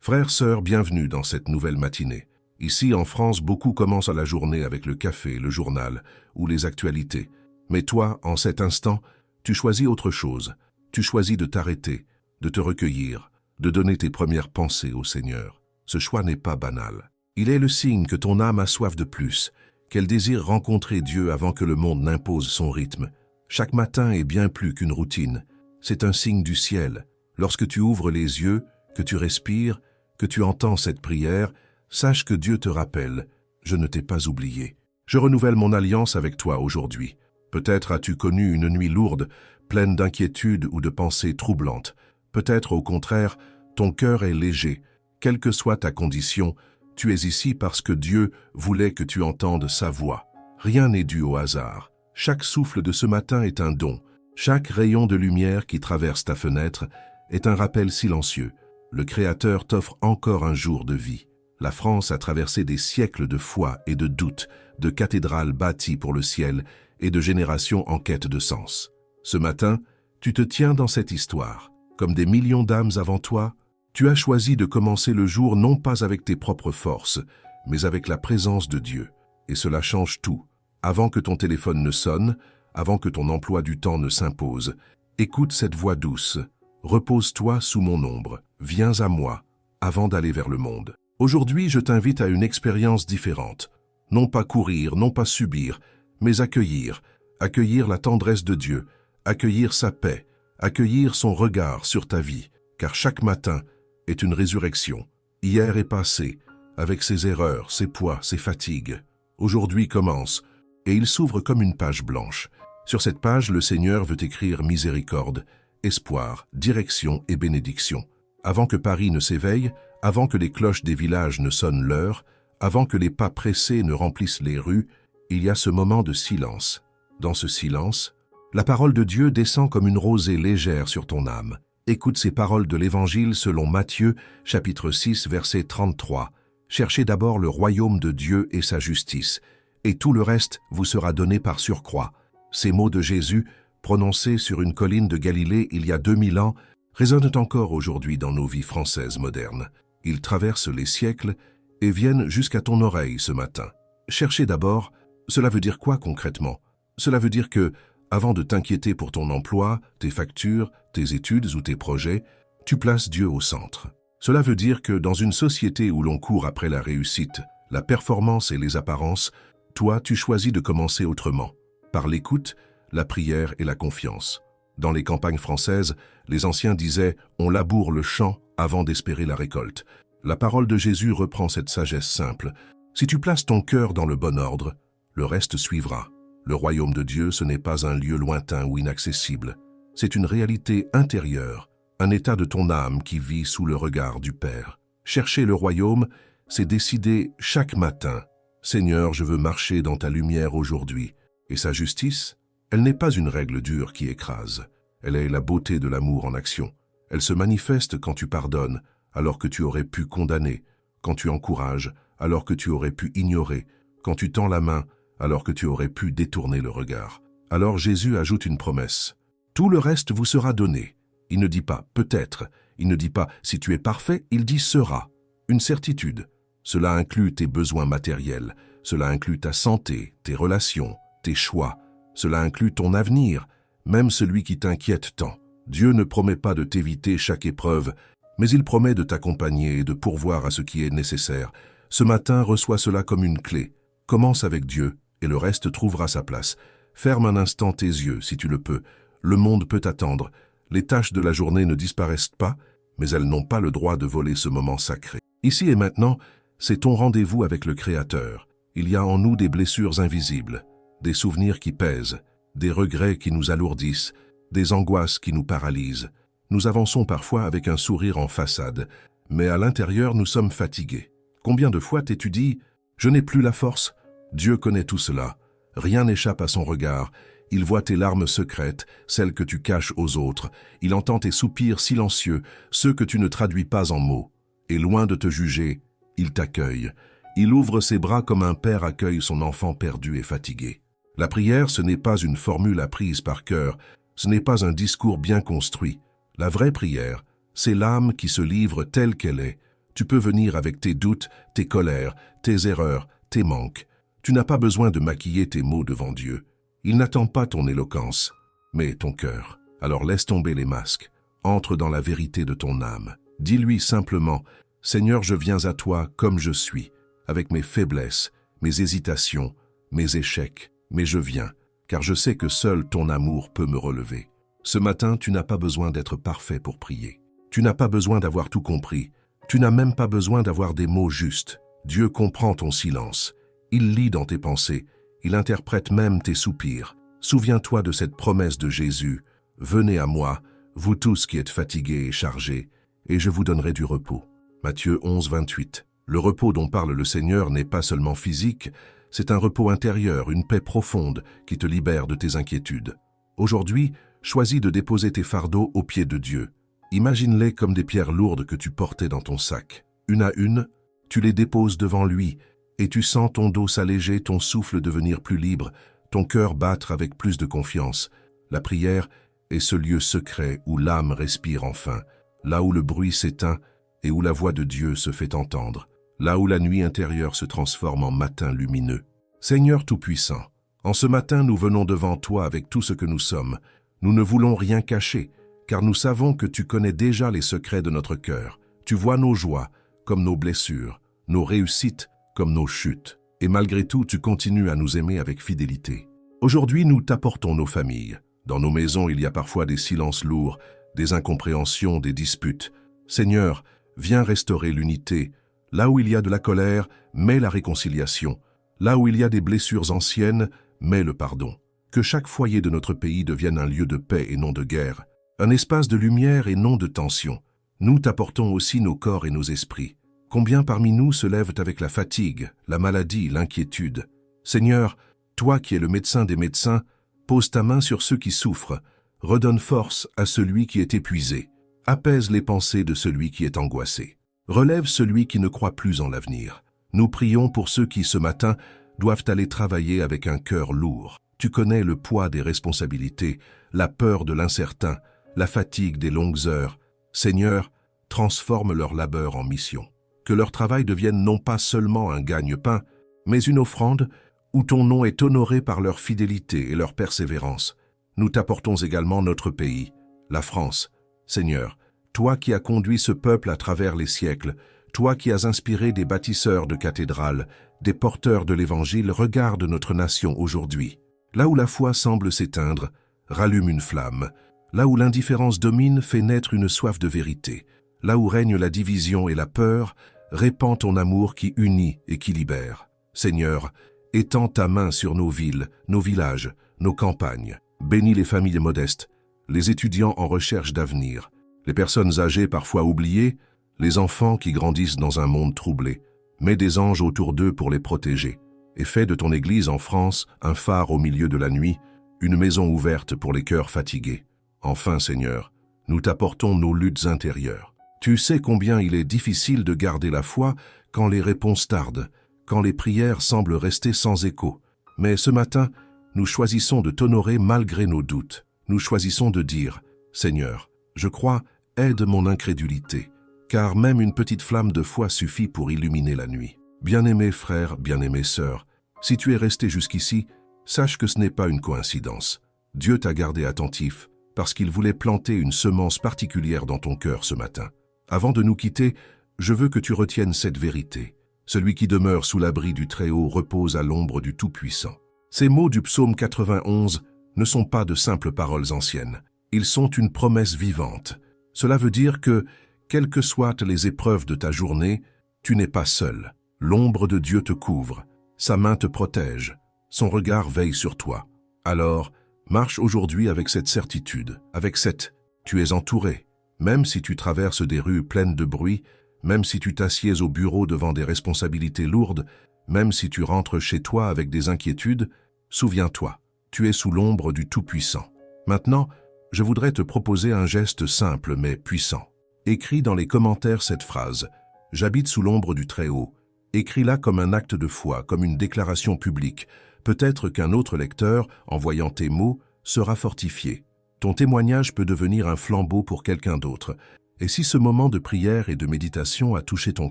Frères, sœurs, bienvenue dans cette nouvelle matinée. Ici, en France, beaucoup commencent la journée avec le café, le journal ou les actualités. Mais toi, en cet instant, tu choisis autre chose. Tu choisis de t'arrêter, de te recueillir, de donner tes premières pensées au Seigneur. Ce choix n'est pas banal. Il est le signe que ton âme a soif de plus, qu'elle désire rencontrer Dieu avant que le monde n'impose son rythme. Chaque matin est bien plus qu'une routine. C'est un signe du ciel. Lorsque tu ouvres les yeux, que tu respires, que tu entends cette prière, sache que Dieu te rappelle « Je ne t'ai pas oublié ». Je renouvelle mon alliance avec toi aujourd'hui. Peut-être as-tu connu une nuit lourde, pleine d'inquiétudes ou de pensées troublantes. Peut-être, au contraire, ton cœur est léger. Quelle que soit ta condition, tu es ici parce que Dieu voulait que tu entendes sa voix. Rien n'est dû au hasard. Chaque souffle de ce matin est un don. Chaque rayon de lumière qui traverse ta fenêtre est un rappel silencieux. Le Créateur t'offre encore un jour de vie. La France a traversé des siècles de foi et de doute, de cathédrales bâties pour le ciel et de générations en quête de sens. Ce matin, tu te tiens dans cette histoire. Comme des millions d'âmes avant toi, tu as choisi de commencer le jour non pas avec tes propres forces, mais avec la présence de Dieu. Et cela change tout. Avant que ton téléphone ne sonne, avant que ton emploi du temps ne s'impose, écoute cette voix douce. Repose-toi sous mon ombre, viens à moi, avant d'aller vers le monde. Aujourd'hui, je t'invite à une expérience différente. Non pas courir, non pas subir, mais accueillir. Accueillir la tendresse de Dieu, accueillir sa paix, accueillir son regard sur ta vie, car chaque matin est une résurrection. Hier est passé, avec ses erreurs, ses poids, ses fatigues. Aujourd'hui commence, et il s'ouvre comme une page blanche. Sur cette page, le Seigneur veut écrire miséricorde, espoir, direction et bénédiction. Avant que Paris ne s'éveille, avant que les cloches des villages ne sonnent l'heure, avant que les pas pressés ne remplissent les rues, il y a ce moment de silence. Dans ce silence, la parole de Dieu descend comme une rosée légère sur ton âme. Écoute ces paroles de l'Évangile selon Matthieu, chapitre 6, verset 33. « Cherchez d'abord le royaume de Dieu et sa justice, et tout le reste vous sera donné par surcroît. » Ces mots de Jésus, prononcés sur une colline de Galilée il y a 2000 ans, résonnent encore aujourd'hui dans nos vies françaises modernes. Ils traversent les siècles et viennent jusqu'à ton oreille ce matin. Chercher d'abord, cela veut dire quoi concrètement? Cela veut dire que, avant de t'inquiéter pour ton emploi, tes factures, tes études ou tes projets, tu places Dieu au centre. Cela veut dire que dans une société où l'on court après la réussite, la performance et les apparences, toi, tu choisis de commencer autrement, par l'écoute, la prière et la confiance. Dans les campagnes françaises, les anciens disaient « on laboure le champ avant d'espérer la récolte ». La parole de Jésus reprend cette sagesse simple. Si tu places ton cœur dans le bon ordre, le reste suivra. Le royaume de Dieu, ce n'est pas un lieu lointain ou inaccessible. C'est une réalité intérieure, un état de ton âme qui vit sous le regard du Père. Chercher le royaume, c'est décider chaque matin « Seigneur, je veux marcher dans ta lumière aujourd'hui ». Et sa justice, elle n'est pas une règle dure qui écrase. Elle est la beauté de l'amour en action. Elle se manifeste quand tu pardonnes, alors que tu aurais pu condamner, quand tu encourages, alors que tu aurais pu ignorer, quand tu tends la main, alors que tu aurais pu détourner le regard. Alors Jésus ajoute une promesse. Tout le reste vous sera donné. Il ne dit pas « peut-être », il ne dit pas « si tu es parfait », il dit « sera ». Une certitude. Cela inclut tes besoins matériels, cela inclut ta santé, tes relations, tes choix. Cela inclut ton avenir, même celui qui t'inquiète tant. Dieu ne promet pas de t'éviter chaque épreuve, mais il promet de t'accompagner et de pourvoir à ce qui est nécessaire. Ce matin, reçois cela comme une clé. Commence avec Dieu et le reste trouvera sa place. Ferme un instant tes yeux si tu le peux. Le monde peut attendre. Les tâches de la journée ne disparaissent pas, mais elles n'ont pas le droit de voler ce moment sacré. Ici et maintenant, c'est ton rendez-vous avec le Créateur. Il y a en nous des blessures invisibles, des souvenirs qui pèsent, des regrets qui nous alourdissent, des angoisses qui nous paralysent. Nous avançons parfois avec un sourire en façade, mais à l'intérieur nous sommes fatigués. Combien de fois t'es-tu dit « Je n'ai plus la force ». Dieu connaît tout cela. Rien n'échappe à son regard. Il voit tes larmes secrètes, celles que tu caches aux autres. Il entend tes soupirs silencieux, ceux que tu ne traduis pas en mots. Et loin de te juger, il t'accueille. Il ouvre ses bras comme un père accueille son enfant perdu et fatigué. La prière, ce n'est pas une formule apprise par cœur, ce n'est pas un discours bien construit. La vraie prière, c'est l'âme qui se livre telle qu'elle est. Tu peux venir avec tes doutes, tes colères, tes erreurs, tes manques. Tu n'as pas besoin de maquiller tes mots devant Dieu. Il n'attend pas ton éloquence, mais ton cœur. Alors laisse tomber les masques. Entre dans la vérité de ton âme. Dis-lui simplement, « Seigneur, je viens à toi comme je suis, avec mes faiblesses, mes hésitations, mes échecs, mais je viens, car je sais que seul ton amour peut me relever. » Ce matin, tu n'as pas besoin d'être parfait pour prier. Tu n'as pas besoin d'avoir tout compris. Tu n'as même pas besoin d'avoir des mots justes. Dieu comprend ton silence. Il lit dans tes pensées. Il interprète même tes soupirs. Souviens-toi de cette promesse de Jésus. « Venez à moi, vous tous qui êtes fatigués et chargés, et je vous donnerai du repos. » Matthieu 11, 28. Le repos dont parle le Seigneur n'est pas seulement physique, c'est un repos intérieur, une paix profonde qui te libère de tes inquiétudes. Aujourd'hui, choisis de déposer tes fardeaux aux pieds de Dieu. Imagine-les comme des pierres lourdes que tu portais dans ton sac. Une à une, tu les déposes devant lui, et tu sens ton dos s'alléger, ton souffle devenir plus libre, ton cœur battre avec plus de confiance. La prière est ce lieu secret où l'âme respire enfin, là où le bruit s'éteint et où la voix de Dieu se fait entendre, là où la nuit intérieure se transforme en matin lumineux. Seigneur Tout-Puissant, en ce matin nous venons devant toi avec tout ce que nous sommes. Nous ne voulons rien cacher, car nous savons que tu connais déjà les secrets de notre cœur. Tu vois nos joies comme nos blessures, nos réussites comme nos chutes. Et malgré tout, tu continues à nous aimer avec fidélité. Aujourd'hui, nous t'apportons nos familles. Dans nos maisons, il y a parfois des silences lourds, des incompréhensions, des disputes. Seigneur, viens restaurer l'unité. Là où il y a de la colère, mets la réconciliation. Là où il y a des blessures anciennes, mets le pardon. Que chaque foyer de notre pays devienne un lieu de paix et non de guerre, un espace de lumière et non de tension. Nous t'apportons aussi nos corps et nos esprits. Combien parmi nous se lèvent avec la fatigue, la maladie, l'inquiétude? Seigneur, toi qui es le médecin des médecins, pose ta main sur ceux qui souffrent, redonne force à celui qui est épuisé, apaise les pensées de celui qui est angoissé, relève celui qui ne croit plus en l'avenir. Nous prions pour ceux qui, ce matin, doivent aller travailler avec un cœur lourd. Tu connais le poids des responsabilités, la peur de l'incertain, la fatigue des longues heures. Seigneur, transforme leur labeur en mission. Que leur travail devienne non pas seulement un gagne-pain, mais une offrande où ton nom est honoré par leur fidélité et leur persévérance. Nous t'apportons également notre pays, la France. Seigneur, toi qui as conduit ce peuple à travers les siècles, toi qui as inspiré des bâtisseurs de cathédrales, des porteurs de l'Évangile, regarde notre nation aujourd'hui. Là où la foi semble s'éteindre, rallume une flamme. Là où l'indifférence domine, fait naître une soif de vérité. Là où règne la division et la peur, répand ton amour qui unit et qui libère. Seigneur, étends ta main sur nos villes, nos villages, nos campagnes. Bénis les familles modestes, les étudiants en recherche d'avenir, les personnes âgées parfois oubliées, les enfants qui grandissent dans un monde troublé. Mets des anges autour d'eux pour les protéger. Et fais de ton Église en France un phare au milieu de la nuit, une maison ouverte pour les cœurs fatigués. Enfin, Seigneur, nous t'apportons nos luttes intérieures. Tu sais combien il est difficile de garder la foi quand les réponses tardent, quand les prières semblent rester sans écho. Mais ce matin, nous choisissons de t'honorer malgré nos doutes. Nous choisissons de dire, Seigneur, je crois, aide mon incrédulité, car même une petite flamme de foi suffit pour illuminer la nuit. Bien-aimés frères, bien-aimées sœurs, si tu es resté jusqu'ici, sache que ce n'est pas une coïncidence. Dieu t'a gardé attentif parce qu'il voulait planter une semence particulière dans ton cœur ce matin. Avant de nous quitter, je veux que tu retiennes cette vérité. Celui qui demeure sous l'abri du Très-Haut repose à l'ombre du Tout-Puissant. Ces mots du psaume 91 ne sont pas de simples paroles anciennes. Ils sont une promesse vivante. Cela veut dire que, quelles que soient les épreuves de ta journée, tu n'es pas seul. L'ombre de Dieu te couvre, sa main te protège, son regard veille sur toi. Alors, marche aujourd'hui avec cette certitude, avec cette « tu es entouré ». Même si tu traverses des rues pleines de bruit, même si tu t'assieds au bureau devant des responsabilités lourdes, même si tu rentres chez toi avec des inquiétudes, souviens-toi, tu es sous l'ombre du Tout-Puissant. Maintenant, je voudrais te proposer un geste simple mais puissant. Écris dans les commentaires cette phrase « J'habite sous l'ombre du Très-Haut ». Écris-la comme un acte de foi, comme une déclaration publique. Peut-être qu'un autre lecteur, en voyant tes mots, sera fortifié. Ton témoignage peut devenir un flambeau pour quelqu'un d'autre. Et si ce moment de prière et de méditation a touché ton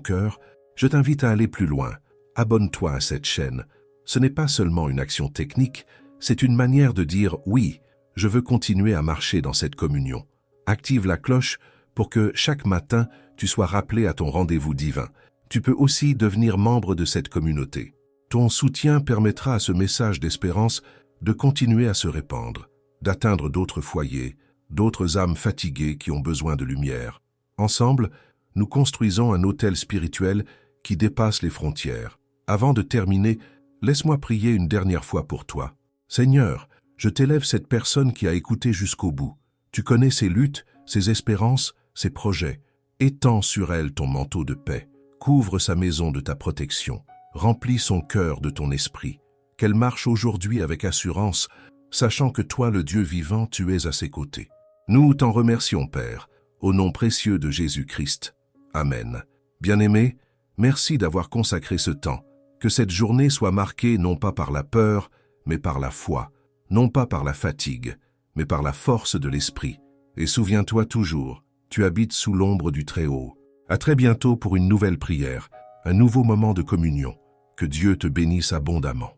cœur, je t'invite à aller plus loin. Abonne-toi à cette chaîne. Ce n'est pas seulement une action technique, c'est une manière de dire « oui, je veux continuer à marcher dans cette communion ». Active la cloche pour que chaque matin, tu sois rappelé à ton rendez-vous divin. Tu peux aussi devenir membre de cette communauté. Ton soutien permettra à ce message d'espérance de continuer à se répandre, d'atteindre d'autres foyers, d'autres âmes fatiguées qui ont besoin de lumière. Ensemble, nous construisons un autel spirituel qui dépasse les frontières. Avant de terminer, laisse-moi prier une dernière fois pour toi. Seigneur, je t'élève cette personne qui a écouté jusqu'au bout. Tu connais ses luttes, ses espérances, ses projets. Étends sur elle ton manteau de paix. Couvre sa maison de ta protection. Remplis son cœur de ton esprit. Qu'elle marche aujourd'hui avec assurance, sachant que toi, le Dieu vivant, tu es à ses côtés. Nous t'en remercions, Père, au nom précieux de Jésus-Christ. Amen. Bien-aimé, merci d'avoir consacré ce temps. Que cette journée soit marquée non pas par la peur, mais par la foi, non pas par la fatigue, mais par la force de l'esprit. Et souviens-toi toujours, tu habites sous l'ombre du Très-Haut. À très bientôt pour une nouvelle prière, un nouveau moment de communion. Que Dieu te bénisse abondamment.